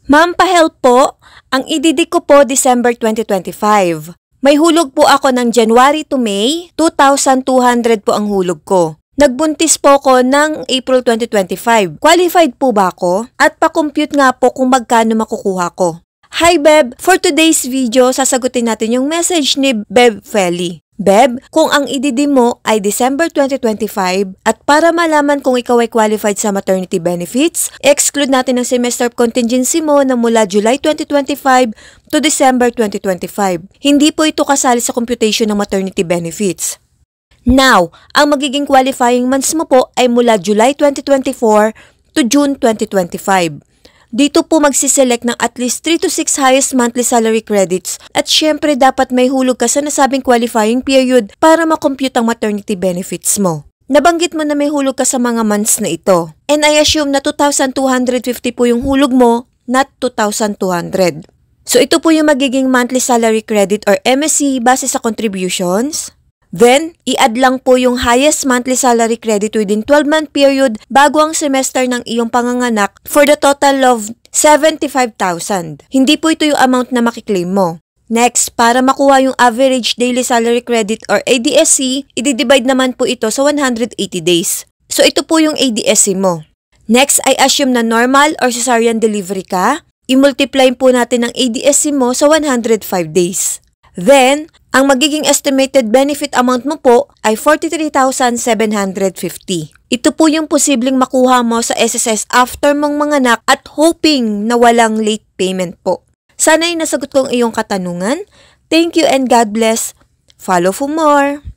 Ma'am, pa-help po. Ang ididi ko po December 2025. May hulog po ako ng January to May, 2,200 po ang hulog ko. Nagbuntis po ako ng April 2025. Qualified po ba ako? At pa-compute nga po kung magkano makukuha ko. Hi Beb! For today's video, sasagutin natin yung message ni Beb Feli. Beb, kung ang ididi mo ay December 2025 at para malaman kung ikaw ay qualified sa maternity benefits, exclude natin ang semester contingency mo na mula July 2025 to December 2025. Hindi po ito kasali sa computation ng maternity benefits. Now, ang magiging qualifying months mo po ay mula July 2024 to June 2025. Dito po magsiselect ng at least 3 to 6 highest monthly salary credits at syempre dapat may hulog ka sa nasabing qualifying period para makompute ang maternity benefits mo. Nabanggit mo na may hulog ka sa mga months na ito. And I assume na 2,250 po yung hulog mo, not 2,200. So ito po yung magiging monthly salary credit or MSC base sa contributions. Then, i-add lang po yung highest monthly salary credit within 12-month period bago ang semester ng iyong panganganak for the total of 75,000. Hindi po ito yung amount na makiklaim mo. Next, para makuha yung average daily salary credit or ADSC, i-divide naman po ito sa 180 days. So ito po yung ADSC mo. Next, I assume na normal or cesarean delivery ka. I-multiply po natin ang ADSC mo sa 105 days. Then, ang magiging estimated benefit amount mo po ay 43,750. Ito po yung posibleng makuha mo sa SSS after mong manganak at hoping na walang late payment po. Sana ay nasagot ko ang iyong katanungan. Thank you and God bless. Follow for more.